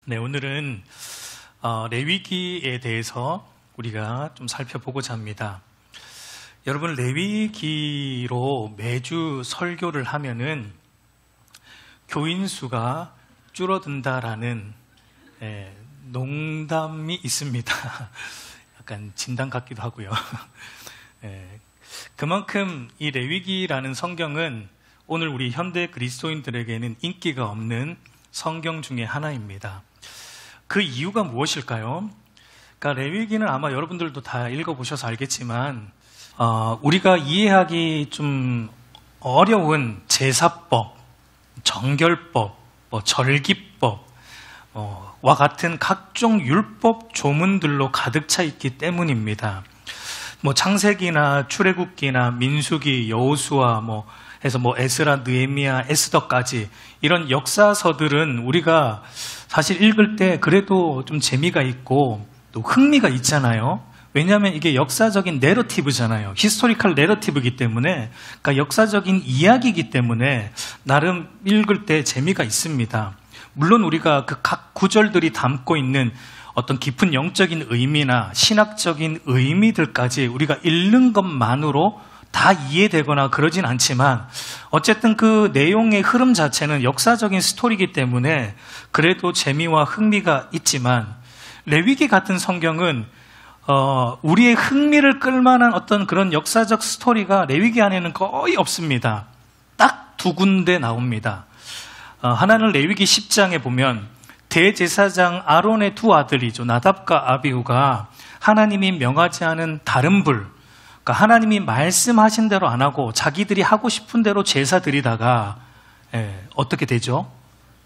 네, 오늘은 레위기에 대해서 우리가 좀 살펴보고자 합니다. 여러분, 레위기로 매주 설교를 하면은 교인 수가 줄어든다라는 농담이 있습니다. 약간 진담 같기도 하고요. 그만큼 이 레위기라는 성경은 오늘 우리 현대 그리스도인들에게는 인기가 없는 성경 중에 하나입니다. 그 이유가 무엇일까요? 그러니까 레위기는 아마 여러분들도 다 읽어보셔서 알겠지만 우리가 이해하기 좀 어려운 제사법, 정결법, 절기법 와 같은 각종 율법 조문들로 가득 차 있기 때문입니다. 창세기나 출애굽기나 민수기, 여호수아 해서 에스라, 느헤미야, 에스더까지 이런 역사서들은 우리가 사실 읽을 때 그래도 좀 재미가 있고 또 흥미가 있잖아요. 왜냐하면 이게 역사적인 내러티브잖아요. 히스토리컬 내러티브이기 때문에, 그러니까 역사적인 이야기이기 때문에 나름 읽을 때 재미가 있습니다. 물론 우리가 그 각 구절들이 담고 있는 어떤 깊은 영적인 의미나 신학적인 의미들까지 우리가 읽는 것만으로 다 이해되거나 그러진 않지만 어쨌든 그 내용의 흐름 자체는 역사적인 스토리이기 때문에 그래도 재미와 흥미가 있지만, 레위기 같은 성경은 우리의 흥미를 끌만한 어떤 그런 역사적 스토리가 레위기 안에는 거의 없습니다. 딱 두 군데 나옵니다. 하나는 레위기 10장에 보면 대제사장 아론의 두 아들이죠. 나답과 아비후가 하나님이 명하지 않은 다른 불, 그러니까 하나님이 말씀하신 대로 안 하고 자기들이 하고 싶은 대로 제사 드리다가 어떻게 되죠?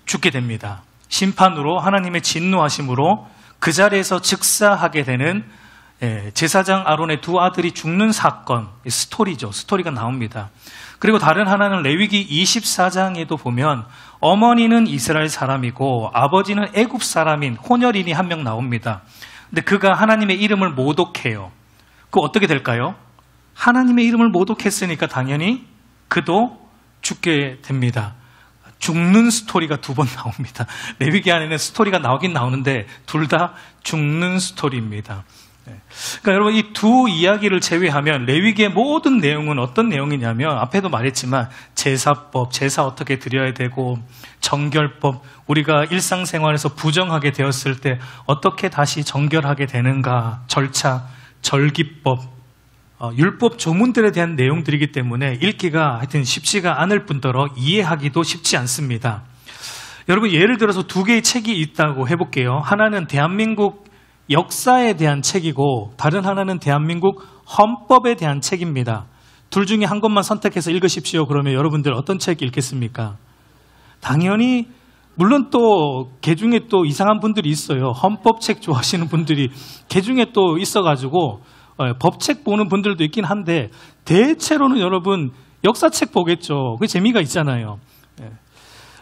죽게 됩니다. 심판으로, 하나님의 진노하심으로 그 자리에서 즉사하게 되는 제사장 아론의 두 아들이 죽는 사건, 스토리죠. 스토리가 나옵니다. 그리고 다른 하나는 레위기 24장에도 보면 어머니는 이스라엘 사람이고 아버지는 애굽 사람인 혼혈인이 한 명 나옵니다. 근데 그가 하나님의 이름을 모독해요. 그 어떻게 될까요? 하나님의 이름을 모독했으니까 당연히 그도 죽게 됩니다. 죽는 스토리가 두 번 나옵니다. 레위기 안에는 스토리가 나오긴 나오는데 둘 다 죽는 스토리입니다. 그러니까 여러분, 이 두 이야기를 제외하면 레위기의 모든 내용은 어떤 내용이냐면, 앞에도 말했지만 제사법, 제사 어떻게 드려야 되고, 정결법, 우리가 일상생활에서 부정하게 되었을 때 어떻게 다시 정결하게 되는가, 절차, 절기법, 율법 조문들에 대한 내용들이기 때문에 읽기가 하여튼 쉽지가 않을 뿐더러 이해하기도 쉽지 않습니다. 여러분, 예를 들어서 두 개의 책이 있다고 해볼게요. 하나는 대한민국 역사에 대한 책이고 다른 하나는 대한민국 헌법에 대한 책입니다. 둘 중에 한 권만 선택해서 읽으십시오. 그러면 여러분들 어떤 책 읽겠습니까? 당연히 물론 또 개중에 또 이상한 분들이 있어요. 헌법책 좋아하시는 분들이 개중에 또 있어가지고 법책 보는 분들도 있긴 한데 대체로는 여러분 역사책 보겠죠. 그게 재미가 있잖아요.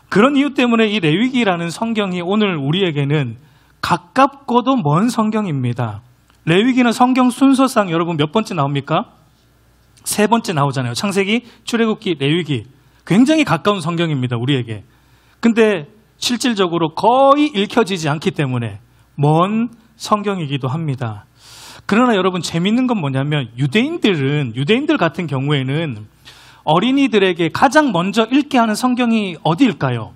그런 이유 때문에 이 레위기라는 성경이 오늘 우리에게는 가깝고도 먼 성경입니다. 레위기는 성경 순서상 여러분 몇 번째 나옵니까? 세 번째 나오잖아요. 창세기, 출애굽기, 레위기. 굉장히 가까운 성경입니다, 우리에게. 근데 실질적으로 거의 읽혀지지 않기 때문에 먼 성경이기도 합니다. 그러나 여러분, 재밌는 건 뭐냐면 유대인들 같은 경우에는 어린이들에게 가장 먼저 읽게 하는 성경이 어디일까요?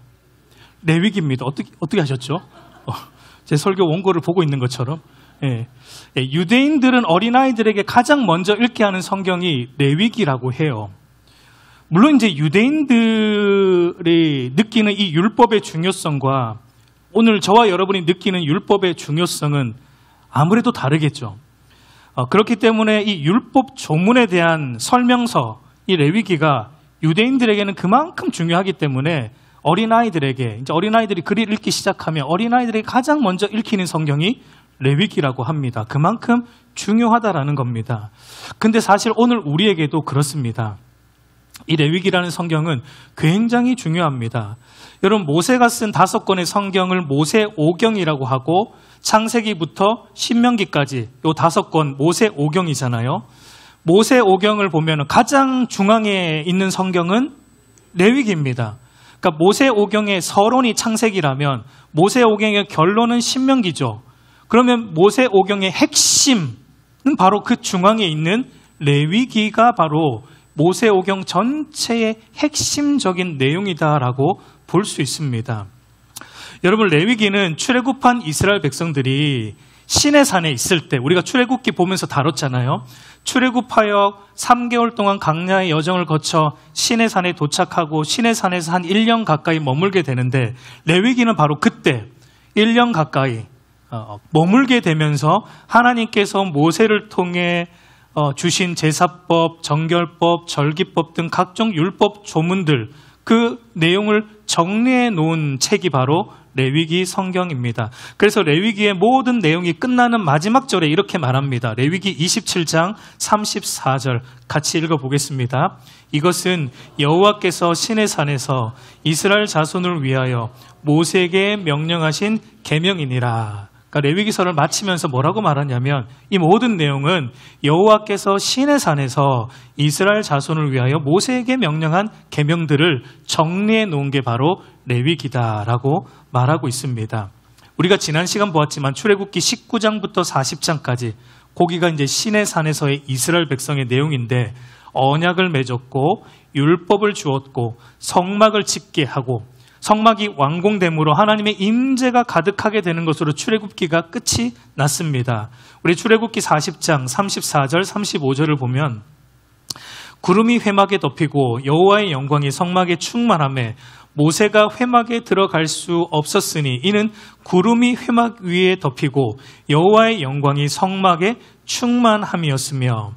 레위기입니다. 어떻게 하셨죠? 제 설교 원고를 보고 있는 것처럼. 유대인들은 어린아이들에게 가장 먼저 읽게 하는 성경이 레위기라고 해요. 물론 이제 유대인들이 느끼는 이 율법의 중요성과 오늘 저와 여러분이 느끼는 율법의 중요성은 아무래도 다르겠죠. 그렇기 때문에 이 율법 조문에 대한 설명서, 이 레위기가 유대인들에게는 그만큼 중요하기 때문에 어린아이들에게, 이제 어린아이들이 글을 읽기 시작하면 어린아이들에게 가장 먼저 읽히는 성경이 레위기라고 합니다. 그만큼 중요하다라는 겁니다. 근데 사실 오늘 우리에게도 그렇습니다. 이 레위기라는 성경은 굉장히 중요합니다. 여러분, 모세가 쓴 5권의 성경을 모세오경이라고 하고 창세기부터 신명기까지 이 5권 모세오경이잖아요. 모세오경을 보면 가장 중앙에 있는 성경은 레위기입니다. 그러니까 모세오경의 서론이 창세기라면 모세오경의 결론은 신명기죠. 그러면 모세오경의 핵심은 바로 그 중앙에 있는 레위기가 바로 모세오경 전체의 핵심적인 내용이다라고 볼 수 있습니다. 여러분, 레위기는 출애굽한 이스라엘 백성들이 시내산에 있을 때, 우리가 출애굽기 보면서 다뤘잖아요. 출애굽하여 3개월 동안 광야의 여정을 거쳐 시내산에 도착하고 시내산에서 한 1년 가까이 머물게 되는데, 레위기는 바로 그때 1년 가까이 머물게 되면서 하나님께서 모세를 통해 주신 제사법, 정결법, 절기법 등 각종 율법 조문들, 그 내용을 정리해 놓은 책이 바로 레위기 성경입니다. 그래서 레위기의 모든 내용이 끝나는 마지막 절에 이렇게 말합니다. 레위기 27장 34절 같이 읽어보겠습니다. 이것은 여호와께서 시내산에서 이스라엘 자손을 위하여 모세에게 명령하신 계명이니라. 그러니까 레위기서를 마치면서 뭐라고 말하냐면, 이 모든 내용은 여호와께서 시내산에서 이스라엘 자손을 위하여 모세에게 명령한 계명들을 정리해 놓은 게 바로 레위기다라고 말하고 있습니다. 우리가 지난 시간 보았지만 출애굽기 19장부터 40장까지 거기가 이제 시내산에서의 이스라엘 백성의 내용인데, 언약을 맺었고 율법을 주었고 성막을 짓게 하고 성막이 완공됨으로 하나님의 임재가 가득하게 되는 것으로 출애굽기가 끝이 났습니다. 우리 출애굽기 40장 34절 35절을 보면, 구름이 회막에 덮이고 여호와의 영광이 성막에 충만하매 모세가 회막에 들어갈 수 없었으니 이는 구름이 회막 위에 덮이고 여호와의 영광이 성막에 충만함이었으며,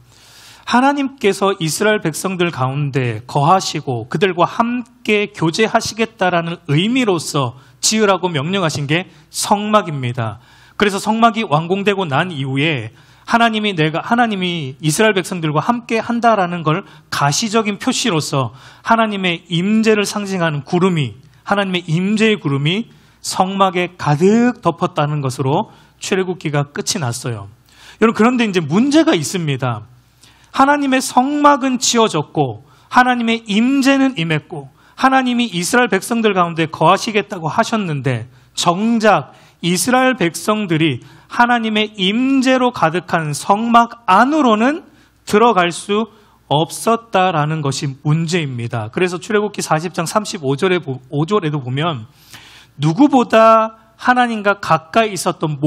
하나님께서 이스라엘 백성들 가운데 거하시고 그들과 함께 교제하시겠다라는 의미로서 지으라고 명령하신 게 성막입니다. 그래서 성막이 완공되고 난 이후에 하나님이 이스라엘 백성들과 함께 한다라는 걸 가시적인 표시로서 하나님의 임재를 상징하는 구름이, 하나님의 임재의 구름이 성막에 가득 덮었다는 것으로 출애굽기가 끝이 났어요. 여러분, 그런데 이제 문제가 있습니다. 하나님의 성막은 지어졌고 하나님의 임재는 임했고 하나님이 이스라엘 백성들 가운데 거하시겠다고 하셨는데, 정작 이스라엘 백성들이 하나님의 임재로 가득한 성막 안으로는 들어갈 수 없었다라는 것이 문제입니다. 그래서 출애굽기 40장 35절에도 보면, 누구보다 하나님과 가까이 있었던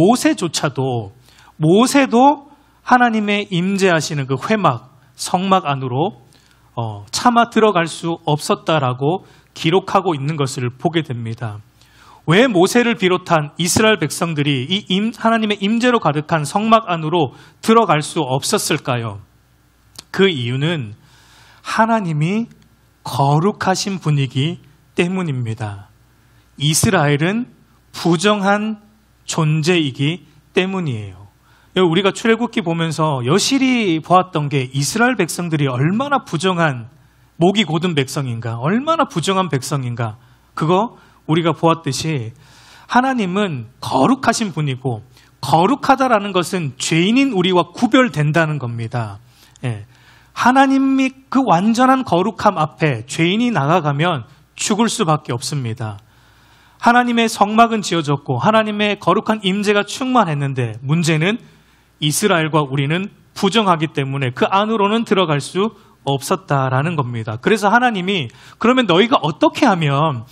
모세도 하나님의 임재하시는 그 회막, 성막 안으로 차마 들어갈 수 없었다라고 기록하고 있는 것을 보게 됩니다. 왜 모세를 비롯한 이스라엘 백성들이 이 하나님의 임재로 가득한 성막 안으로 들어갈 수 없었을까요? 그 이유는 하나님이 거룩하신 분이기 때문입니다. 이스라엘은 부정한 존재이기 때문이에요. 우리가 출애굽기 보면서 여실히 보았던 게, 이스라엘 백성들이 얼마나 부정한, 목이 곧은 백성인가, 얼마나 부정한 백성인가, 그거 우리가 보았듯이 하나님은 거룩하신 분이고, 거룩하다라는 것은 죄인인 우리와 구별된다는 겁니다. 하나님이 그 완전한 거룩함 앞에 죄인이 나가가면 죽을 수밖에 없습니다. 하나님의 성막은 지어졌고 하나님의 거룩한 임재가 충만했는데, 문제는 이스라엘과 우리는 부정하기 때문에 그 안으로는 들어갈 수 없었다라는 겁니다. 그래서 하나님이, 그러면 너희가 어떻게 하면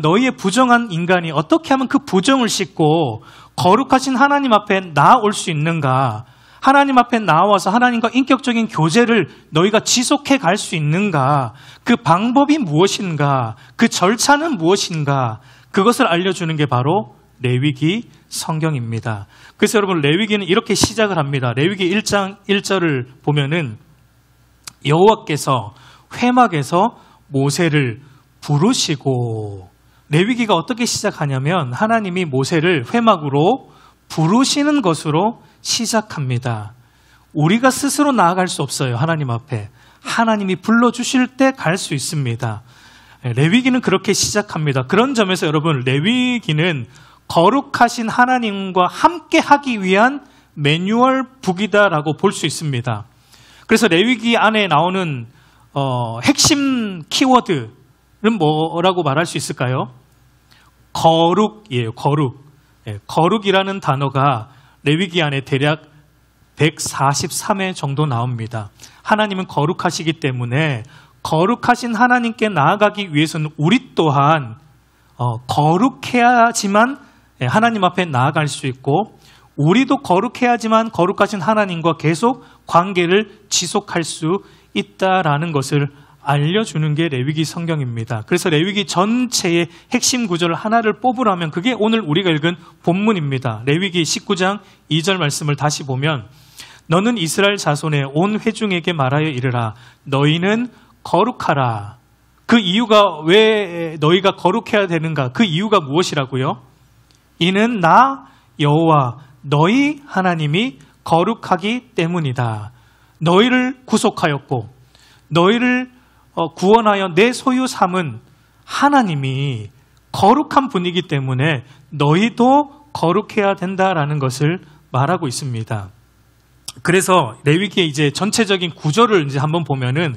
너희의 부정한 인간이 어떻게 하면 그 부정을 씻고 거룩하신 하나님 앞에 나아올 수 있는가? 하나님 앞에 나와서 하나님과 인격적인 교제를 너희가 지속해 갈 수 있는가? 그 방법이 무엇인가? 그 절차는 무엇인가? 그것을 알려주는 게 바로 레위기 성경입니다. 그래서 여러분, 레위기는 이렇게 시작을 합니다. 레위기 1장 1절을 보면은, 여호와께서 회막에서 모세를 부르시고, 레위기가 어떻게 시작하냐면 하나님이 모세를 회막으로 부르시는 것으로 시작합니다. 우리가 스스로 나아갈 수 없어요. 하나님 앞에 하나님이 불러주실 때 갈 수 있습니다. 레위기는 그렇게 시작합니다. 그런 점에서 여러분, 레위기는 거룩하신 하나님과 함께 하기 위한 매뉴얼 북이다라고 볼 수 있습니다. 그래서 레위기 안에 나오는 핵심 키워드, 뭐라고 말할 수 있을까요? 거룩이에요. 거룩. 거룩이라는 단어가 레위기 안에 대략 143회 정도 나옵니다. 하나님은 거룩하시기 때문에 거룩하신 하나님께 나아가기 위해서는 우리 또한 거룩해야지만 하나님 앞에 나아갈 수 있고, 우리도 거룩해야지만 거룩하신 하나님과 계속 관계를 지속할 수 있다라는 것을 알려주는 게 레위기 성경입니다. 그래서 레위기 전체의 핵심 구절을 하나를 뽑으라면 그게 오늘 우리가 읽은 본문입니다. 레위기 19장 2절 말씀을 다시 보면, 너는 이스라엘 자손의 온 회중에게 말하여 이르라. 너희는 거룩하라. 그 이유가 왜 너희가 거룩해야 되는가? 그 이유가 무엇이라고요? 이는 나 여호와 너희 하나님이 거룩하기 때문이다. 너희를 구속하였고 너희를 구원하여 내 소유 삼은 하나님이 거룩한 분이기 때문에 너희도 거룩해야 된다라는 것을 말하고 있습니다. 그래서 레위기의 이제 전체적인 구조를 이제 한번 보면은,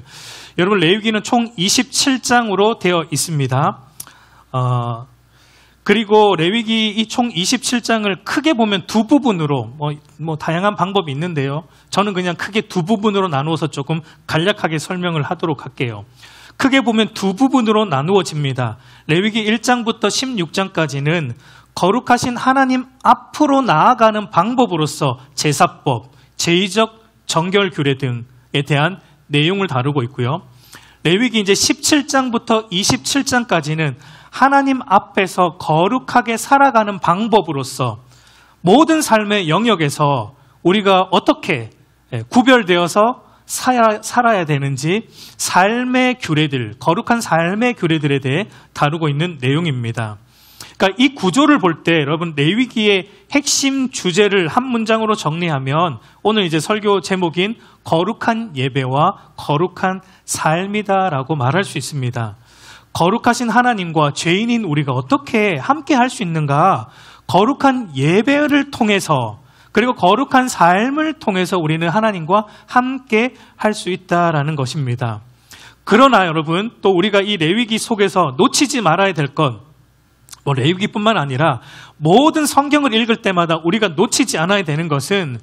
여러분 레위기는 총 27장으로 되어 있습니다. 그리고 레위기 이 총 27장을 크게 보면 두 부분으로, 다양한 방법이 있는데요. 저는 그냥 크게 두 부분으로 나누어서 조금 간략하게 설명을 하도록 할게요. 크게 보면 두 부분으로 나누어집니다. 레위기 1장부터 16장까지는 거룩하신 하나님 앞으로 나아가는 방법으로서 제사법, 제의적 정결 규례 등에 대한 내용을 다루고 있고요. 레위기 이제 17장부터 27장까지는 하나님 앞에서 거룩하게 살아가는 방법으로서 모든 삶의 영역에서 우리가 어떻게 구별되어서 살아야 되는지 삶의 규례들, 거룩한 삶의 규례들에 대해 다루고 있는 내용입니다. 그러니까 이 구조를 볼 때 여러분 레위기의 핵심 주제를 한 문장으로 정리하면 오늘 이제 설교 제목인 거룩한 예배와 거룩한 삶이다라고 말할 수 있습니다. 거룩하신 하나님과 죄인인 우리가 어떻게 함께 할 수 있는가? 거룩한 예배를 통해서, 그리고 거룩한 삶을 통해서 우리는 하나님과 함께 할 수 있다라는 것입니다. 그러나 여러분, 또 우리가 이 레위기 속에서 놓치지 말아야 될 것, 레위기뿐만 아니라 모든 성경을 읽을 때마다 우리가 놓치지 않아야 되는 것은,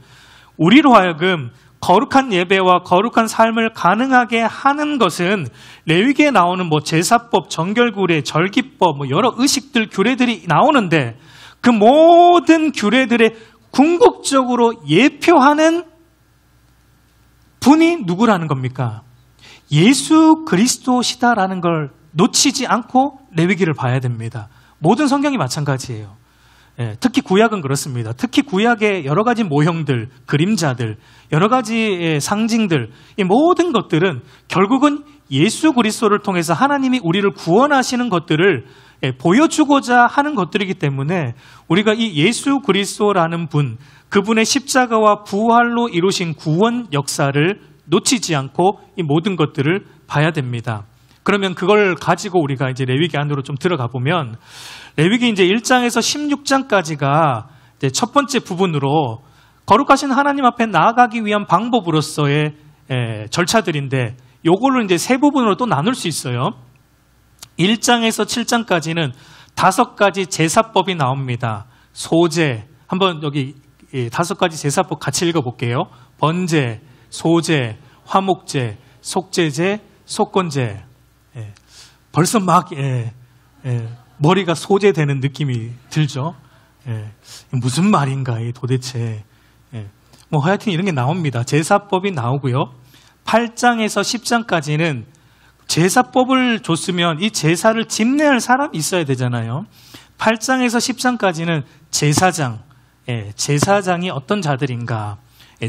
우리로 하여금 거룩한 예배와 거룩한 삶을 가능하게 하는 것은 레위기에 나오는 제사법, 정결규례, 절기법, 여러 의식들, 규례들이 나오는데 그 모든 규례들의 궁극적으로 예표하는 분이 누구라는 겁니까? 예수 그리스도시다라는 걸 놓치지 않고 레위기를 봐야 됩니다. 모든 성경이 마찬가지예요. 특히 구약은 그렇습니다. 특히 구약의 여러 가지 모형들, 그림자들, 여러 가지 상징들, 이 모든 것들은 결국은 예수 그리스도를 통해서 하나님이 우리를 구원하시는 것들을 보여주고자 하는 것들이기 때문에 우리가 이 예수 그리스도라는 분, 그분의 십자가와 부활로 이루신 구원 역사를 놓치지 않고 이 모든 것들을 봐야 됩니다. 그러면 그걸 가지고 우리가 이제 레위기 안으로 좀 들어가 보면, 레위기 이제 1장에서 16장까지가 이제 첫 번째 부분으로 거룩하신 하나님 앞에 나아가기 위한 방법으로서의 절차들인데, 요걸로 이제 세 부분으로 또 나눌 수 있어요. 1장에서 7장까지는 5가지 제사법이 나옵니다. 소제, 한번 여기 5가지 제사법 같이 읽어볼게요. 번제, 소제, 화목제, 속제제, 속건제. 벌써 막 머리가 소제되는 느낌이 들죠. 무슨 말인가 도대체. 하여튼 이런 게 나옵니다. 제사법이 나오고요. 8장에서 10장까지는 제사법을 줬으면 이 제사를 집례할 사람이 있어야 되잖아요. 8장에서 10장까지는 제사장, 제사장이 어떤 자들인가,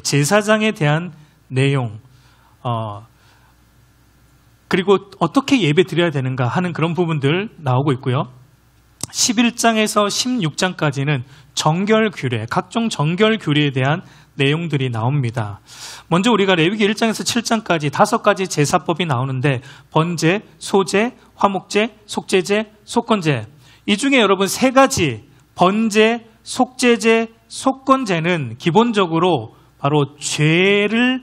제사장에 대한 내용, 그리고 어떻게 예배 드려야 되는가 하는 그런 부분들 나오고 있고요. 11장에서 16장까지는 정결 규례, 각종 정결 규례에 대한 내용들이 나옵니다. 먼저 우리가 레위기 1장에서 7장까지 5가지 제사법이 나오는데, 번제, 소제, 화목제, 속제제, 속건제. 이 중에 여러분 3가지, 번제, 속제제, 속건제는 기본적으로 바로 죄를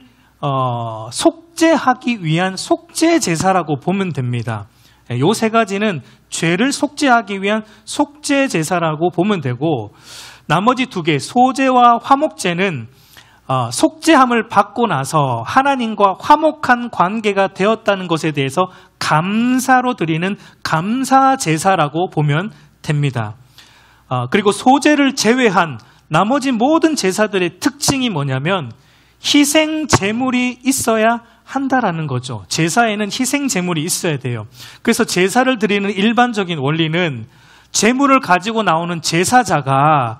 속죄하기 위한 속죄 제사라고 보면 됩니다. 요 세 가지는 죄를 속죄하기 위한 속죄 제사라고 보면 되고, 나머지 두 개, 소제와 화목제는 속죄함을 받고 나서 하나님과 화목한 관계가 되었다는 것에 대해서 감사로 드리는 감사 제사라고 보면 됩니다. 그리고 소제를 제외한 나머지 모든 제사들의 특징이 뭐냐면 희생 제물이 있어야 한다라는 거죠. 제사에는 희생 제물이 있어야 돼요. 그래서 제사를 드리는 일반적인 원리는 제물을 가지고 나오는 제사자가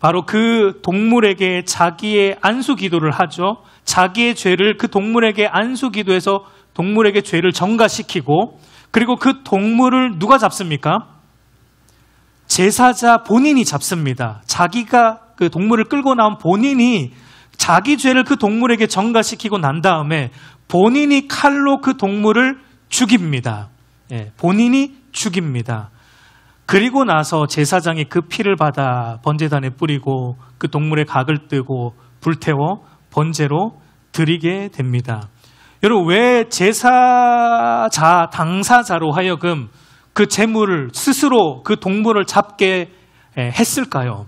바로 그 동물에게 자기의 안수 기도를 하죠. 자기의 죄를 그 동물에게 안수 기도해서 동물에게 죄를 전가시키고, 그리고 그 동물을 누가 잡습니까? 제사자 본인이 잡습니다. 자기가 그 동물을 끌고 나온 본인이 자기 죄를 그 동물에게 전가시키고 난 다음에 본인이 칼로 그 동물을 죽입니다. 본인이 죽입니다. 그리고 나서 제사장이 그 피를 받아 번제단에 뿌리고 그 동물의 각을 뜨고 불태워 번제로 드리게 됩니다. 여러분, 왜 제사자, 당사자로 하여금 그 제물을 스스로 그 동물을 잡게 했을까요?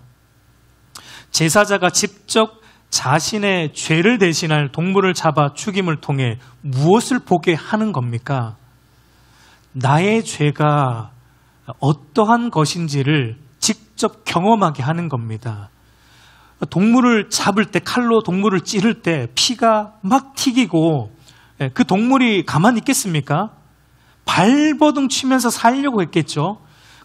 제사자가 직접 자신의 죄를 대신할 동물을 잡아 죽임을 통해 무엇을 보게 하는 겁니까? 나의 죄가 어떠한 것인지를 직접 경험하게 하는 겁니다. 동물을 잡을 때, 칼로 동물을 찌를 때 피가 막 튀기고 그 동물이 가만히 있겠습니까? 발버둥 치면서 살려고 했겠죠.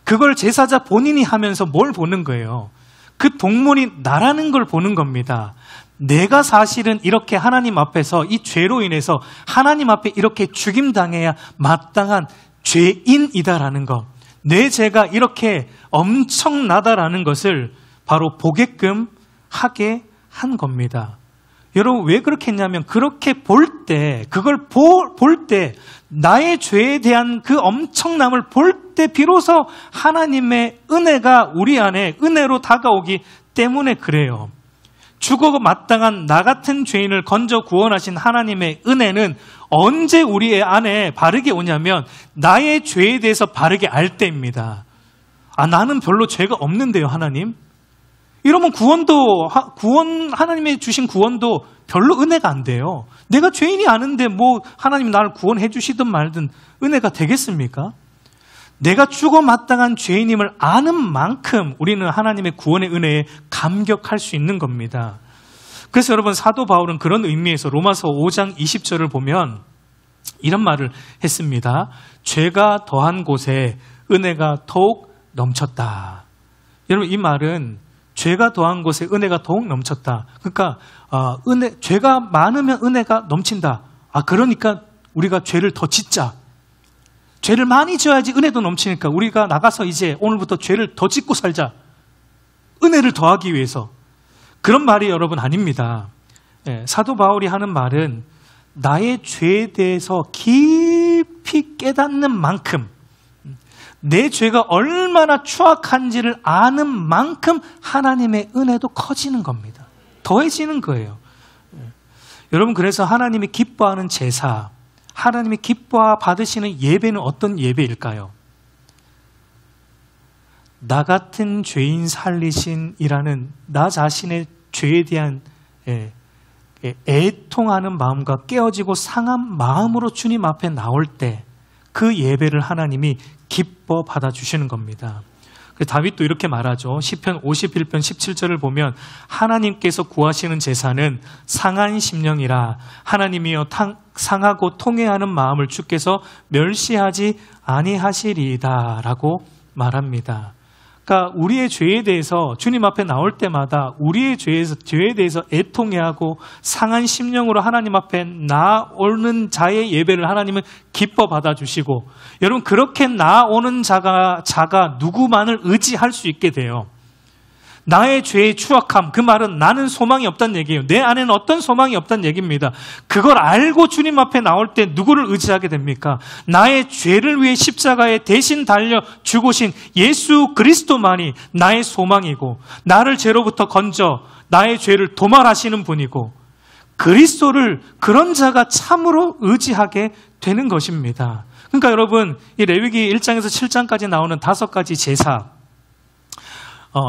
그걸 제사자 본인이 하면서 뭘 보는 거예요? 그 동물이 나라는 걸 보는 겁니다. 내가 사실은 이렇게 하나님 앞에서 이 죄로 인해서 하나님 앞에 이렇게 죽임당해야 마땅한 죄인이다라는 것, 내 죄가 이렇게 엄청나다라는 것을 바로 보게끔 하게 한 겁니다. 여러분, 왜 그렇게 했냐면 그렇게 볼 때, 그걸 볼 때, 나의 죄에 대한 그 엄청남을 볼 때 비로소 하나님의 은혜가 우리 안에 은혜로 다가오기 때문에 그래요. 죽어 마땅한 나 같은 죄인을 건져 구원하신 하나님의 은혜는 언제 우리 안에 바르게 오냐면 나의 죄에 대해서 바르게 알 때입니다. 나는 별로 죄가 없는데요, 하나님. 이러면 하나님이 주신 구원도 별로 은혜가 안 돼요. 내가 죄인이 아는데 뭐 하나님 나를 구원해 주시든 말든 은혜가 되겠습니까? 내가 죽어 마땅한 죄인임을 아는 만큼 우리는 하나님의 구원의 은혜에 감격할 수 있는 겁니다. 그래서 여러분, 사도 바울은 그런 의미에서 로마서 5장 20절을 보면 이런 말을 했습니다. 죄가 더한 곳에 은혜가 더욱 넘쳤다. 여러분, 이 말은 죄가 더한 곳에 은혜가 더욱 넘쳤다. 그러니까 죄가 많으면 은혜가 넘친다. 그러니까 우리가 죄를 더 짓자. 죄를 많이 지어야지 은혜도 넘치니까 우리가 나가서 이제 오늘부터 죄를 더 짓고 살자. 은혜를 더하기 위해서. 그런 말이 여러분 아닙니다. 사도 바울이 하는 말은 나의 죄에 대해서 깊이 깨닫는 만큼, 내 죄가 얼마나 추악한지를 아는 만큼 하나님의 은혜도 커지는 겁니다. 더해지는 거예요. 여러분, 그래서 하나님이 기뻐하는 제사, 하나님이 기뻐 받으시는 예배는 어떤 예배일까요? 나 같은 죄인 살리신이라는 나 자신의 죄에 대한 애통하는 마음과 깨어지고 상한 마음으로 주님 앞에 나올 때 그 예배를 하나님이 기뻐 받아주시는 겁니다. 다윗도 이렇게 말하죠. 시편 51편 17절을 보면 하나님께서 구하시는 제사는 상한 심령이라 하나님이여 상하고 통회하는 마음을 주께서 멸시하지 아니하시리이다 라고 말합니다. 그러니까 우리의 죄에 대해서 주님 앞에 나올 때마다 우리의 죄에 대해서 애통해하고 상한 심령으로 하나님 앞에 나오는 자의 예배를 하나님은 기뻐 받아주시고, 여러분, 그렇게 나오는 자가 누구만을 의지할 수 있게 돼요. 나의 죄의 추악함, 그 말은 나는 소망이 없다는 얘기예요. 내 안에는 어떤 소망이 없다는 얘기입니다. 그걸 알고 주님 앞에 나올 때 누구를 의지하게 됩니까? 나의 죄를 위해 십자가에 대신 달려 죽으신 예수 그리스도만이 나의 소망이고, 나를 죄로부터 건져 나의 죄를 도말하시는 분이고, 그리스도를, 그런 자가 참으로 의지하게 되는 것입니다. 그러니까 여러분, 이 레위기 1장에서 7장까지 나오는 5가지 제사,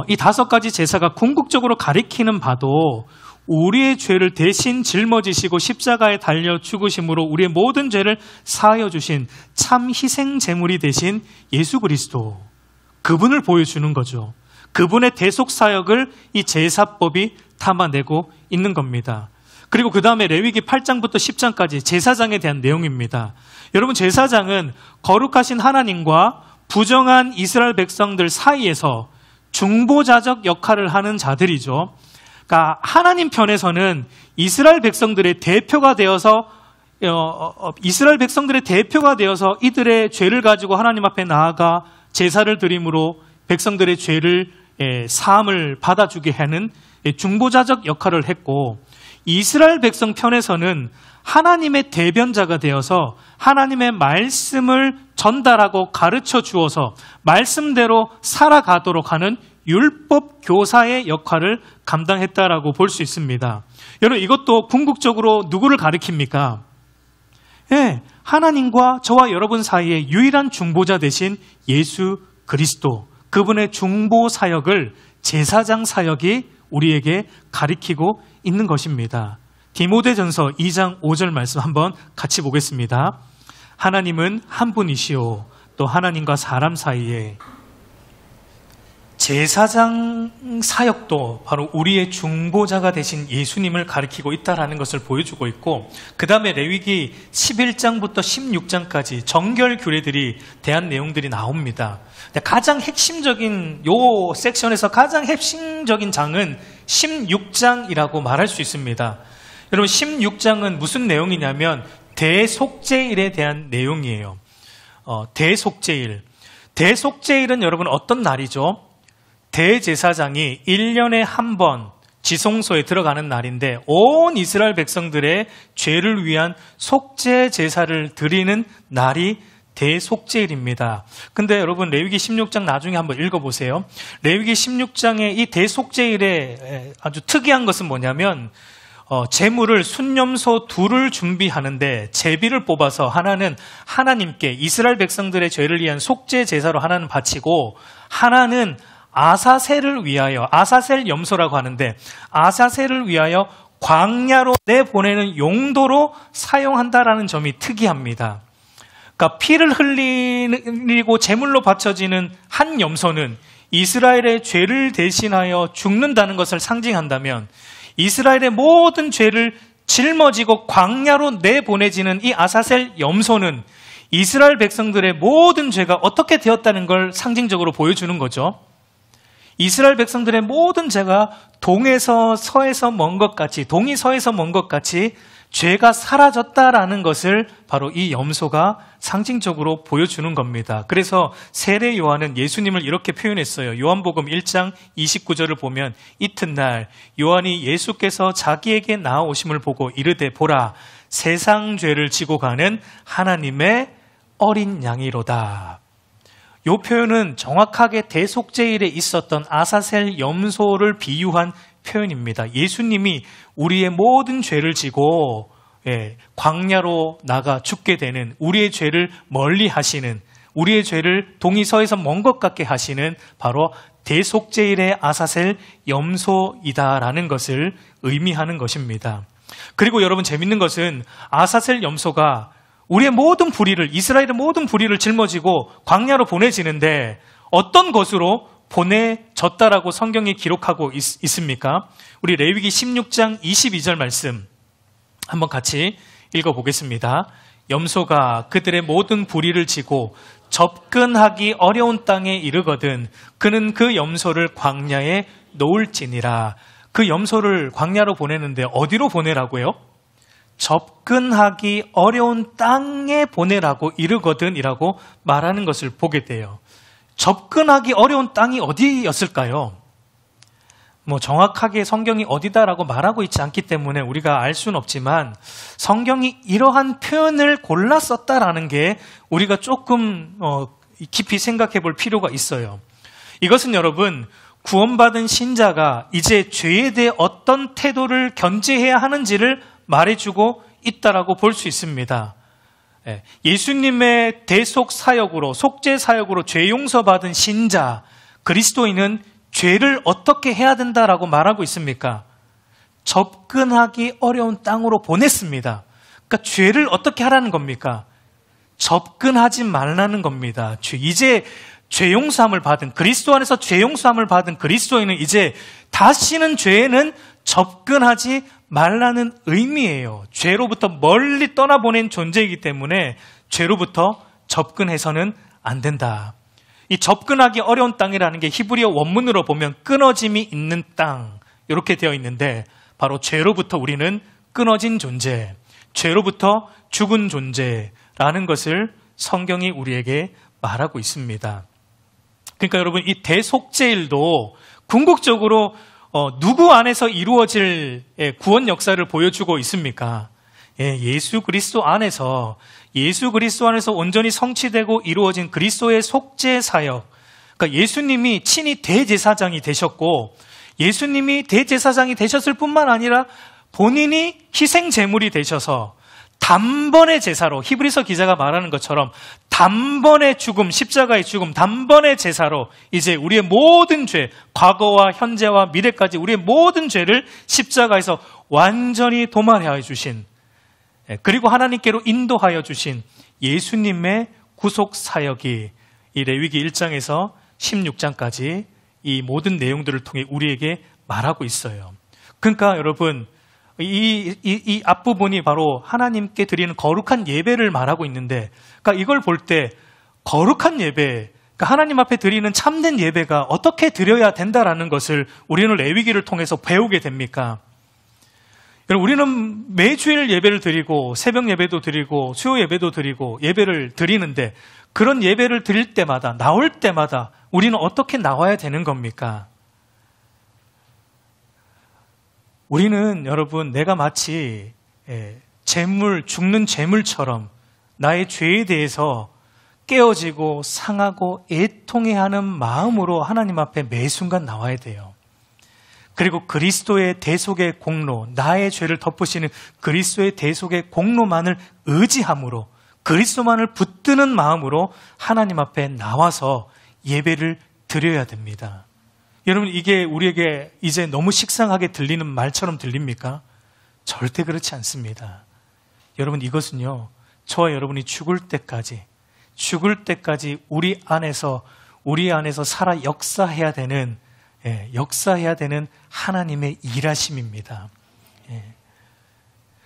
이 5가지 제사가 궁극적으로 가리키는 바도 우리의 죄를 대신 짊어지시고 십자가에 달려 죽으심으로 우리의 모든 죄를 사하여 주신 참 희생 제물이 되신 예수 그리스도, 그분을 보여주는 거죠. 그분의 대속 사역을 이 제사법이 담아내고 있는 겁니다. 그리고 그 다음에 레위기 8장부터 10장까지 제사장에 대한 내용입니다. 여러분, 제사장은 거룩하신 하나님과 부정한 이스라엘 백성들 사이에서 중보자적 역할을 하는 자들이죠. 그러니까 하나님 편에서는 이스라엘 백성들의 대표가 되어서 이들의 죄를 가지고 하나님 앞에 나아가 제사를 드림으로 백성들의 죄를 사함을 받아주게 하는 중보자적 역할을 했고, 이스라엘 백성 편에서는 하나님의 대변자가 되어서 하나님의 말씀을 전달하고 가르쳐 주어서 말씀대로 살아가도록 하는 율법 교사의 역할을 감당했다라고 볼 수 있습니다. 여러분, 이것도 궁극적으로 누구를 가리킵니까? 하나님과 저와 여러분 사이에 유일한 중보자 되신 예수 그리스도, 그분의 중보 사역을 제사장 사역이 우리에게 가리키고 있는 것입니다. 디모데전서 2장 5절 말씀 한번 같이 보겠습니다. 하나님은 한 분이시오. 또 하나님과 사람 사이에 제사장 사역도 바로 우리의 중보자가 되신 예수님을 가리키고 있다는 것을 보여주고 있고, 그 다음에 레위기 11장부터 16장까지 정결 규례들이 대한 내용들이 나옵니다. 가장 핵심적인, 요 섹션에서 가장 핵심적인 장은 16장이라고 말할 수 있습니다. 여러분, 16장은 무슨 내용이냐면 대속죄일에 대한 내용이에요. 대속죄일. 대속죄일은 여러분 어떤 날이죠? 대제사장이 1년에 한 번 지성소에 들어가는 날인데, 온 이스라엘 백성들의 죄를 위한 속죄 제사를 드리는 날이 대속죄일입니다. 근데 여러분, 레위기 16장 나중에 한번 읽어보세요. 레위기 16장의 이 대속죄일에 아주 특이한 것은 뭐냐면, 제물을 순염소 2를 준비하는데 제비를 뽑아서 하나는 하나님께 이스라엘 백성들의 죄를 위한 속죄 제사로 하나는 바치고, 하나는 아사셀을 위하여, 아사셀 염소라고 하는데 아사셀을 위하여 광야로 내보내는 용도로 사용한다라는 점이 특이합니다. 그러니까 피를 흘리고 제물로 바쳐지는 한 염소는 이스라엘의 죄를 대신하여 죽는다는 것을 상징한다면, 이스라엘의 모든 죄를 짊어지고 광야로 내보내지는 이 아사셀 염소는 이스라엘 백성들의 모든 죄가 어떻게 되었다는 걸 상징적으로 보여주는 거죠. 이스라엘 백성들의 모든 죄가 동에서 서에서 먼 것 같이, 동이 서에서 먼 것 같이 죄가 사라졌다라는 것을 바로 이 염소가 상징적으로 보여주는 겁니다. 그래서 세례 요한은 예수님을 이렇게 표현했어요. 요한복음 1장 29절을 보면, 이튿날 요한이 예수께서 자기에게 나아오심을 보고 이르되, 보라, 세상 죄를 지고 가는 하나님의 어린 양이로다. 이 표현은 정확하게 대속죄일에 있었던 아사셀 염소를 비유한 표현입니다. 예수님이 우리의 모든 죄를 지고 광야로 나가 죽게 되는, 우리의 죄를 멀리 하시는, 우리의 죄를 동이 서에서 먼 것 같게 하시는 바로 대속죄일의 아사셀 염소이다라는 것을 의미하는 것입니다. 그리고 여러분, 재밌는 것은 아사셀 염소가 우리의 모든 불의를, 이스라엘의 모든 불의를 짊어지고 광야로 보내지는데 어떤 것으로 보내졌다라고 성경이 기록하고 있습니까? 우리 레위기 16장 22절 말씀 한번 같이 읽어보겠습니다. 염소가 그들의 모든 불의를 지고 접근하기 어려운 땅에 이르거든 그는 그 염소를 광야에 놓을지니라. 그 염소를 광야로 보내는데 어디로 보내라고요? 접근하기 어려운 땅에 보내라고 이르거든이라고 말하는 것을 보게 돼요. 접근하기 어려운 땅이 어디였을까요? 정확하게 성경이 어디다라고 말하고 있지 않기 때문에 우리가 알 수는 없지만, 성경이 이러한 표현을 골라 썼다라는 게 우리가 조금 깊이 생각해 볼 필요가 있어요. 이것은 여러분, 구원받은 신자가 이제 죄에 대해 어떤 태도를 견지해야 하는지를 말해주고 있다라고 볼 수 있습니다. 예수님의 대속 사역으로, 속죄 사역으로 죄 용서받은 신자, 그리스도인은 죄를 어떻게 해야 된다라고 말하고 있습니까? 접근하기 어려운 땅으로 보냈습니다. 그러니까 죄를 어떻게 하라는 겁니까? 접근하지 말라는 겁니다. 이제 죄 용서함을 받은, 그리스도 안에서 죄 용서함을 받은 그리스도인은 이제 다시는 죄에는 접근하지 말라는 의미예요. 죄로부터 멀리 떠나보낸 존재이기 때문에 죄로부터 접근해서는 안 된다. 이 접근하기 어려운 땅이라는 게 히브리어 원문으로 보면 끊어짐이 있는 땅, 이렇게 되어 있는데 바로 죄로부터 우리는 끊어진 존재, 죄로부터 죽은 존재라는 것을 성경이 우리에게 말하고 있습니다. 그러니까 여러분, 이 대속죄일도 궁극적으로 누구 안에서 이루어질 구원 역사를 보여주고 있습니까? 예수 그리스도 안에서 온전히 성취되고 이루어진 그리스도의 속죄 사역. 그러니까 예수님이 친히 대제사장이 되셨고, 예수님이 대제사장이 되셨을 뿐만 아니라 본인이 희생 제물이 되셔서 단번의 제사로, 히브리서 기자가 말하는 것처럼 단번의 죽음, 십자가의 죽음, 단번의 제사로 이제 우리의 모든 죄, 과거와 현재와 미래까지 우리의 모든 죄를 십자가에서 완전히 도말하여 주신, 그리고 하나님께로 인도하여 주신 예수님의 구속 사역이 이 레위기 1장에서 16장까지 이 모든 내용들을 통해 우리에게 말하고 있어요. 그러니까 여러분, 이 앞부분이 바로 하나님께 드리는 거룩한 예배를 말하고 있는데, 그러니까 이걸 볼 때 거룩한 예배, 그러니까 하나님 앞에 드리는 참된 예배가 어떻게 드려야 된다라는 것을 우리는 레위기를 통해서 배우게 됩니까? 우리는 매주일 예배를 드리고 새벽 예배도 드리고 수요 예배도 드리고 예배를 드리는데, 그런 예배를 드릴 때마다, 나올 때마다 우리는 어떻게 나와야 되는 겁니까? 우리는 여러분, 내가 마치 죽는 재물처럼 나의 죄에 대해서 깨어지고 상하고 애통해하는 마음으로 하나님 앞에 매 순간 나와야 돼요. 그리고 그리스도의 대속의 공로, 나의 죄를 덮으시는 그리스도의 대속의 공로만을 의지함으로, 그리스도만을 붙드는 마음으로 하나님 앞에 나와서 예배를 드려야 됩니다. 여러분, 이게 우리에게 이제 너무 식상하게 들리는 말처럼 들립니까? 절대 그렇지 않습니다. 여러분, 이것은요, 저와 여러분이 죽을 때까지 우리 안에서 살아 역사해야 되는 하나님의 일하심입니다.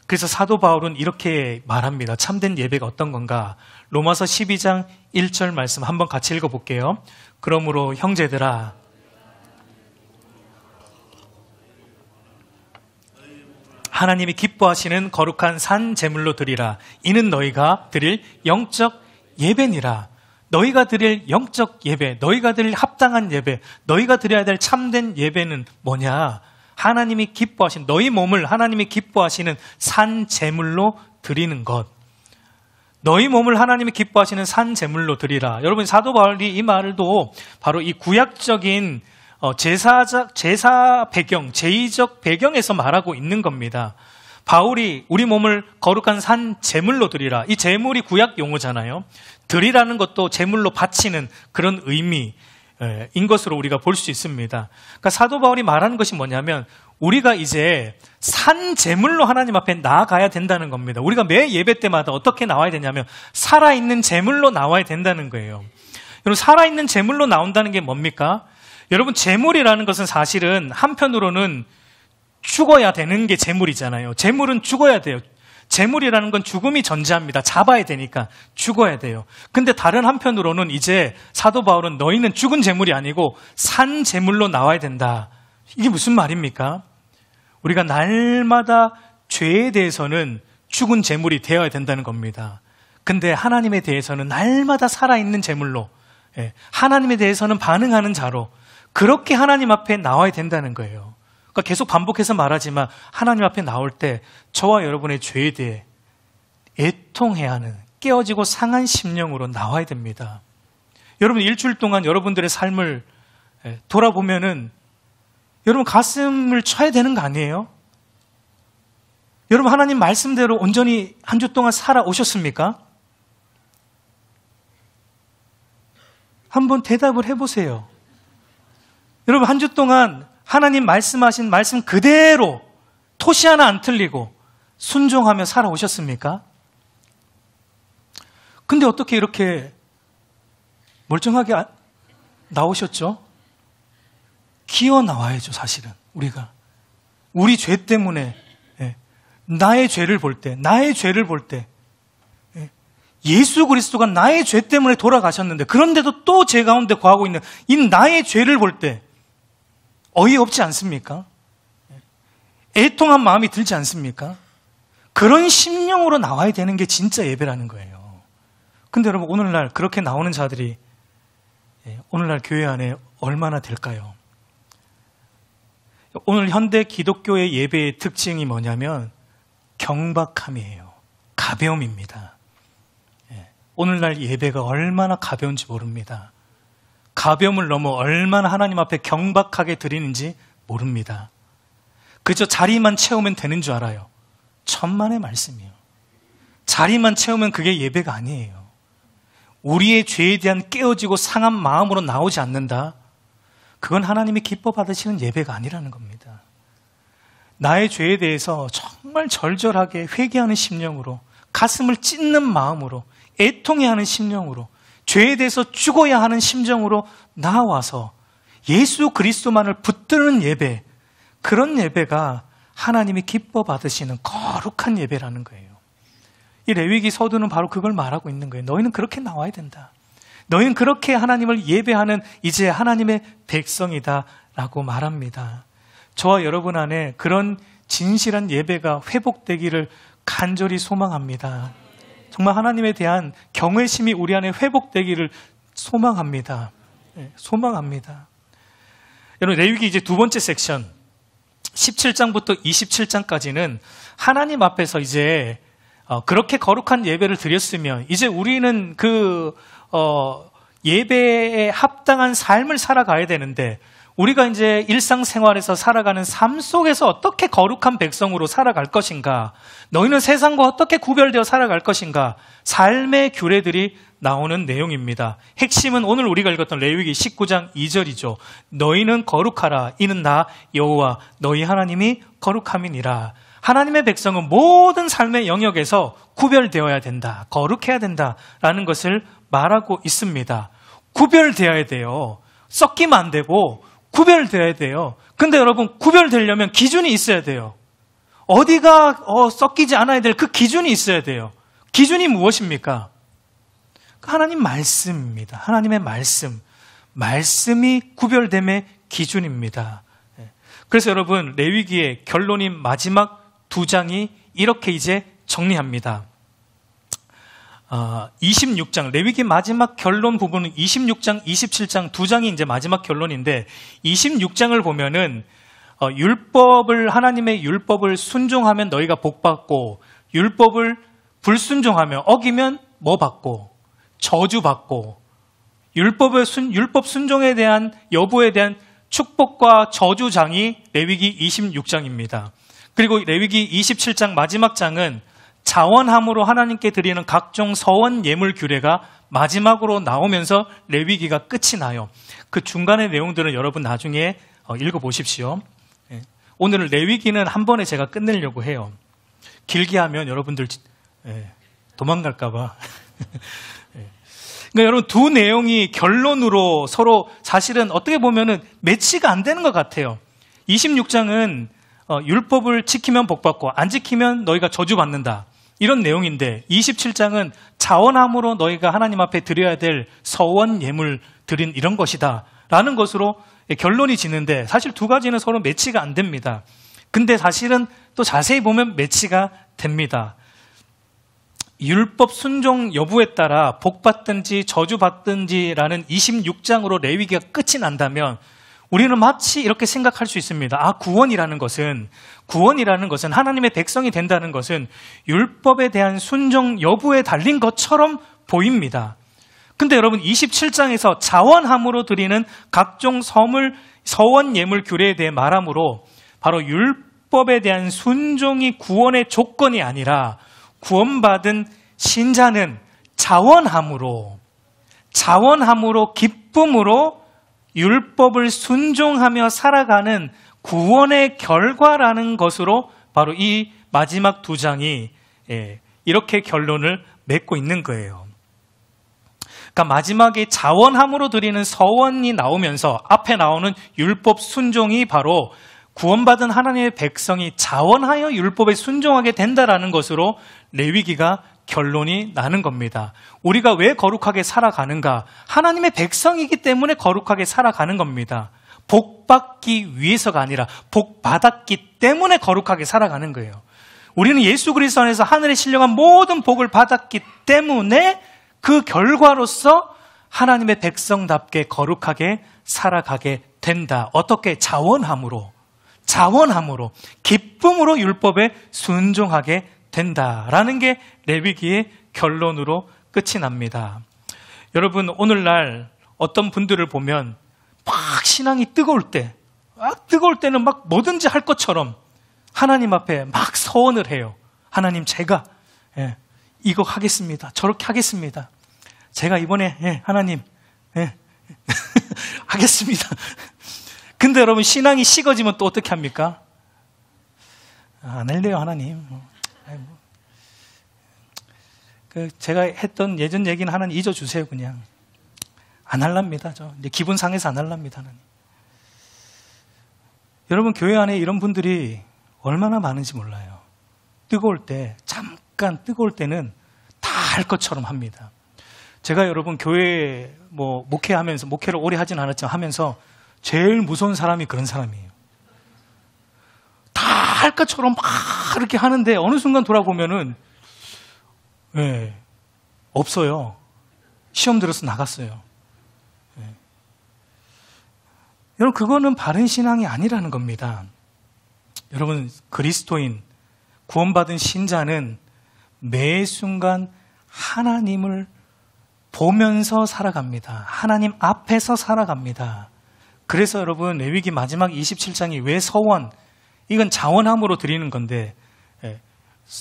그래서 사도 바울은 이렇게 말합니다. 참된 예배가 어떤 건가? 로마서 12장 1절 말씀 한번 같이 읽어볼게요. 그러므로 형제들아, 하나님이 기뻐하시는 거룩한 산 제물로 드리라. 이는 너희가 드릴 영적 예배니라. 너희가 드릴 영적 예배, 너희가 드릴 합당한 예배, 너희가 드려야 될 참된 예배는 뭐냐? 하나님이 기뻐하신, 너희 몸을 하나님이 기뻐하시는 산 제물로 드리는 것. 너희 몸을 하나님이 기뻐하시는 산 제물로 드리라. 여러분, 사도 바울이 이 말도 바로 이 구약적인 제사 배경, 제의적 배경에서 말하고 있는 겁니다. 바울이 우리 몸을 거룩한 산 제물로 드리라. 이 제물이 구약 용어잖아요. 드리라는 것도 제물로 바치는 그런 의미인 것으로 우리가 볼 수 있습니다. 그러니까 사도 바울이 말하는 것이 뭐냐면, 우리가 이제 산 제물로 하나님 앞에 나아가야 된다는 겁니다. 우리가 매 예배 때마다 어떻게 나와야 되냐면, 살아있는 제물로 나와야 된다는 거예요. 여러분, 살아있는 제물로 나온다는 게 뭡니까? 여러분, 제물이라는 것은 사실은 한편으로는 죽어야 되는 게 제물이잖아요. 제물은 죽어야 돼요. 제물이라는 건 죽음이 전제합니다. 잡아야 되니까 죽어야 돼요. 근데 다른 한편으로는 이제 사도 바울은 너희는 죽은 제물이 아니고 산 제물로 나와야 된다. 이게 무슨 말입니까? 우리가 날마다 죄에 대해서는 죽은 제물이 되어야 된다는 겁니다. 근데 하나님에 대해서는 날마다 살아있는 제물로, 하나님에 대해서는 반응하는 자로, 그렇게 하나님 앞에 나와야 된다는 거예요. 그러니까 계속 반복해서 말하지만 하나님 앞에 나올 때 저와 여러분의 죄에 대해 애통해야 하는, 깨어지고 상한 심령으로 나와야 됩니다. 여러분, 일주일 동안 여러분들의 삶을 돌아보면은 여러분 가슴을 쳐야 되는 거 아니에요? 여러분, 하나님 말씀대로 온전히 한 주 동안 살아오셨습니까? 한번 대답을 해보세요. 여러분, 한 주 동안 하나님 말씀하신 말씀 그대로 토시 하나 안 틀리고 순종하며 살아오셨습니까? 근데 어떻게 이렇게 멀쩡하게 나오셨죠? 기어 나와야죠, 사실은. 우리가. 우리 죄 때문에, 나의 죄를 볼 때, 예수 그리스도가 나의 죄 때문에 돌아가셨는데, 그런데도 또 죄 가운데 거하고 있는 이 나의 죄를 볼 때, 어이없지 않습니까? 애통한 마음이 들지 않습니까? 그런 심령으로 나와야 되는 게 진짜 예배라는 거예요. 근데 여러분, 오늘날 그렇게 나오는 자들이 오늘날 교회 안에 얼마나 될까요? 오늘 현대 기독교의 예배의 특징이 뭐냐면 경박함이에요. 가벼움입니다. 오늘날 예배가 얼마나 가벼운지 모릅니다. 가벼움을 넘어 얼마나 하나님 앞에 경박하게 드리는지 모릅니다. 그저 자리만 채우면 되는 줄 알아요. 천만의 말씀이에요. 자리만 채우면 그게 예배가 아니에요. 우리의 죄에 대한 깨어지고 상한 마음으로 나오지 않는다. 그건 하나님이 기뻐 받으시는 예배가 아니라는 겁니다. 나의 죄에 대해서 정말 절절하게 회개하는 심령으로, 가슴을 찢는 마음으로, 애통해하는 심령으로, 죄에 대해서 죽어야 하는 심정으로 나와서 예수 그리스도만을 붙드는 예배, 그런 예배가 하나님이 기뻐 받으시는 거룩한 예배라는 거예요. 이 레위기 서두는 바로 그걸 말하고 있는 거예요. 너희는 그렇게 나와야 된다. 너희는 그렇게 하나님을 예배하는 이제 하나님의 백성이다라고 말합니다. 저와 여러분 안에 그런 진실한 예배가 회복되기를 간절히 소망합니다. 정말 하나님에 대한 경외심이 우리 안에 회복되기를 소망합니다. 소망합니다. 여러분, 레위기 이제 두 번째 섹션 17장부터 27장까지는 하나님 앞에서 이제 그렇게 거룩한 예배를 드렸으면 이제 우리는 예배에 합당한 삶을 살아가야 되는데, 우리가 이제 일상생활에서 살아가는 삶 속에서 어떻게 거룩한 백성으로 살아갈 것인가, 너희는 세상과 어떻게 구별되어 살아갈 것인가, 삶의 규례들이 나오는 내용입니다. 핵심은 오늘 우리가 읽었던 레위기 19장 2절이죠. 너희는 거룩하라. 이는 나 여호와 너희 하나님이 거룩함이니라. 하나님의 백성은 모든 삶의 영역에서 구별되어야 된다. 거룩해야 된다라는 것을 말하고 있습니다. 구별되어야 돼요. 섞이면 안 되고 구별되어야 돼요. 근데 여러분, 구별되려면 기준이 있어야 돼요. 어디가 섞이지 않아야 될 그 기준이 있어야 돼요. 기준이 무엇입니까? 하나님 말씀입니다. 하나님의 말씀이 구별됨의 기준입니다. 그래서 여러분, 레위기의 결론인 마지막 두 장이 이렇게 이제 정리합니다. 26장, 레위기 마지막 결론 부분은 26장, 27장 두 장이 이제 마지막 결론인데, 26장을 보면은 하나님의 율법을 순종하면 너희가 복받고, 율법을 불순종하며 어기면 뭐 받고, 저주받고, 율법 순종에 대한 여부에 대한 축복과 저주장이 레위기 26장입니다. 그리고 레위기 27장 마지막 장은 자원함으로 하나님께 드리는 각종 서원 예물 규례가 마지막으로 나오면서 레위기가 끝이 나요. 그 중간의 내용들은 여러분 나중에 읽어보십시오. 오늘은 레위기는 한 번에 제가 끝내려고 해요. 길게 하면 여러분들 도망갈까 봐. 그러니까 여러분, 두 내용이 결론으로 서로 사실은 어떻게 보면은 매치가 안 되는 것 같아요. 26장은 율법을 지키면 복받고 안 지키면 너희가 저주받는다, 이런 내용인데, 27장은 자원함으로 너희가 하나님 앞에 드려야 될 서원 예물 드린 이런 것이다 라는 것으로 결론이 지는데, 사실 두 가지는 서로 매치가 안 됩니다. 근데 사실은 또 자세히 보면 매치가 됩니다. 율법 순종 여부에 따라 복받든지 저주받든지라는 26장으로 레위기가 끝이 난다면 우리는 마치 이렇게 생각할 수 있습니다. 구원이라는 것은 하나님의 백성이 된다는 것은 율법에 대한 순종 여부에 달린 것처럼 보입니다. 근데 여러분, 27장에서 자원함으로 드리는 각종 서원 예물 규례에 대해 말함으로 바로 율법에 대한 순종이 구원의 조건이 아니라 구원받은 신자는 자원함으로 자원함으로 기쁨으로 율법을 순종하며 살아가는 구원의 결과라는 것으로 바로 이 마지막 두 장이 이렇게 결론을 맺고 있는 거예요. 그러니까 마지막에 자원함으로 드리는 서원이 나오면서 앞에 나오는 율법 순종이 바로 구원받은 하나님의 백성이 자원하여 율법에 순종하게 된다라는 것으로 레위기가 결론이 나는 겁니다. 우리가 왜 거룩하게 살아가는가? 하나님의 백성이기 때문에 거룩하게 살아가는 겁니다. 복받기 위해서가 아니라 복받았기 때문에 거룩하게 살아가는 거예요. 우리는 예수 그리스도 안에서 하늘에 신령한 모든 복을 받았기 때문에 그 결과로서 하나님의 백성답게 거룩하게 살아가게 된다. 어떻게? 자원함으로 기쁨으로 율법에 순종하게 된다라는 게 레위기의 결론으로 끝이 납니다. 여러분, 오늘날 어떤 분들을 보면 막 신앙이 뜨거울 때는 막 뭐든지 할 것처럼 하나님 앞에 막 서원을 해요. 하나님, 제가 이거 하겠습니다. 저렇게 하겠습니다. 제가 이번에 하나님 하겠습니다. 근데 여러분, 신앙이 식어지면 또 어떻게 합니까? 안 할래요, 하나님. 제가 했던 예전 얘기는 하나님 잊어주세요, 그냥. 안 할랍니다. 이제 기분 상해서 안 할랍니다, 하나님. 여러분, 교회 안에 이런 분들이 얼마나 많은지 몰라요. 잠깐 뜨거울 때는 다 할 것처럼 합니다. 제가 여러분, 교회 목회하면서, 목회를 오래 하진 않았지만 하면서 제일 무서운 사람이 그런 사람이에요. 다 할 것처럼 막 이렇게 하는데 어느 순간 돌아보면은 없어요. 시험 들어서 나갔어요. 여러분, 그거는 바른 신앙이 아니라는 겁니다. 여러분, 그리스도인, 구원받은 신자는 매 순간 하나님을 보면서 살아갑니다. 하나님 앞에서 살아갑니다. 그래서 여러분, 레위기 마지막 27장이 왜 서원, 이건 자원함으로 드리는 건데,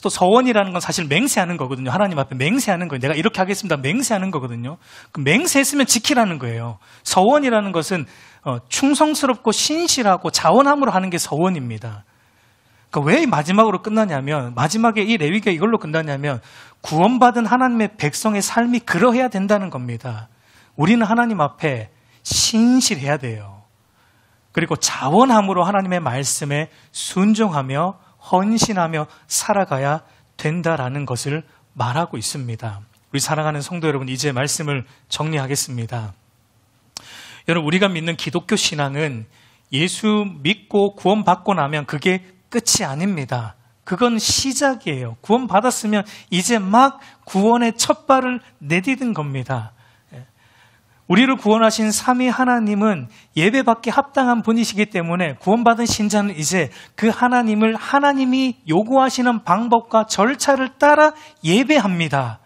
또 서원이라는 건 사실 맹세하는 거거든요. 하나님 앞에 맹세하는 거예요. 내가 이렇게 하겠습니다. 맹세하는 거거든요. 그 맹세했으면 지키라는 거예요. 서원이라는 것은 충성스럽고 신실하고 자원함으로 하는 게 서원입니다. 그러니까 왜 마지막으로 끝나냐면, 마지막에 이 레위기가 이걸로 끝나냐면 구원받은 하나님의 백성의 삶이 그러해야 된다는 겁니다. 우리는 하나님 앞에 신실해야 돼요. 그리고 자원함으로 하나님의 말씀에 순종하며 헌신하며 살아가야 된다라는 것을 말하고 있습니다. 우리 사랑하는 성도 여러분, 이제 말씀을 정리하겠습니다. 여러분, 우리가 믿는 기독교 신앙은 예수 믿고 구원받고 나면 그게 끝이 아닙니다. 그건 시작이에요. 구원받았으면 이제 막 구원의 첫 발을 내디딘 겁니다. 우리를 구원하신 삼위 하나님은 예배받기 합당한 분이시기 때문에 구원받은 신자는 이제 그 하나님을 하나님이 요구하시는 방법과 절차를 따라 예배합니다.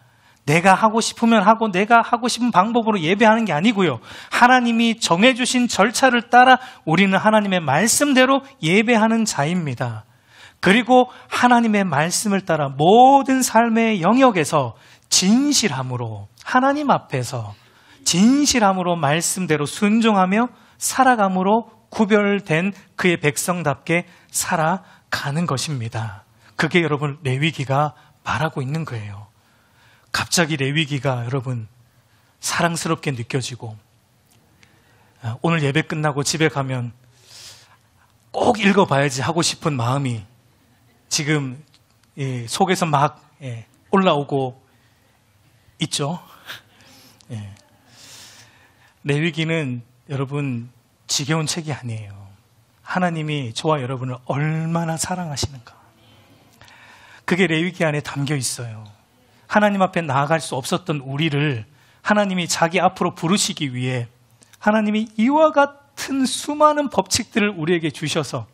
내가 하고 싶으면 하고 내가 하고 싶은 방법으로 예배하는 게 아니고요. 하나님이 정해주신 절차를 따라 우리는 하나님의 말씀대로 예배하는 자입니다. 그리고 하나님의 말씀을 따라 모든 삶의 영역에서 진실함으로 하나님 앞에서 진실함으로 말씀대로 순종하며 살아감으로 구별된 그의 백성답게 살아가는 것입니다. 그게 여러분 레위기가 말하고 있는 거예요. 갑자기 레위기가 여러분 사랑스럽게 느껴지고 오늘 예배 끝나고 집에 가면 꼭 읽어봐야지 하고 싶은 마음이 지금 속에서 막 올라오고 있죠. 레위기는 여러분 지겨운 책이 아니에요. 하나님이 저와 여러분을 얼마나 사랑하시는가. 그게 레위기 안에 담겨 있어요. 하나님 앞에 나아갈 수 없었던 우리를 하나님이 자기 앞으로 부르시기 위해 하나님이 이와 같은 수많은 법칙들을 우리에게 주셔서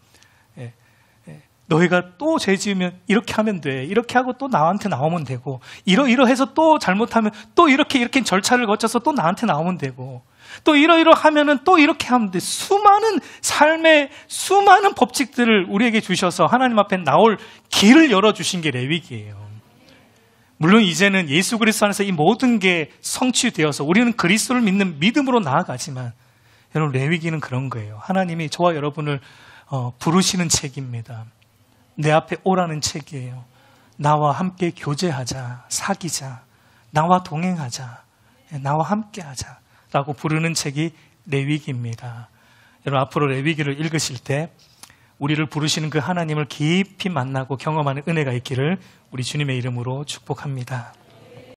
너희가 또 죄 지으면 이렇게 하면 돼. 이렇게 하고 또 나한테 나오면 되고 이러해서 또 잘못하면 또 이렇게 절차를 거쳐서 또 나한테 나오면 되고 또 이러하면은 또 이렇게 하면 돼. 수많은 삶의 수많은 법칙들을 우리에게 주셔서 하나님 앞에 나올 길을 열어주신 게 레위기예요. 물론 이제는 예수 그리스도 안에서 이 모든 게 성취되어서 우리는 그리스도를 믿는 믿음으로 나아가지만 여러분, 레위기는 그런 거예요. 하나님이 저와 여러분을 부르시는 책입니다. 내 앞에 오라는 책이에요. 나와 함께 교제하자, 사귀자, 나와 동행하자, 나와 함께하자 라고 부르는 책이 레위기입니다. 여러분, 앞으로 레위기를 읽으실 때 우리를 부르시는 그 하나님을 깊이 만나고 경험하는 은혜가 있기를 우리 주님의 이름으로 축복합니다.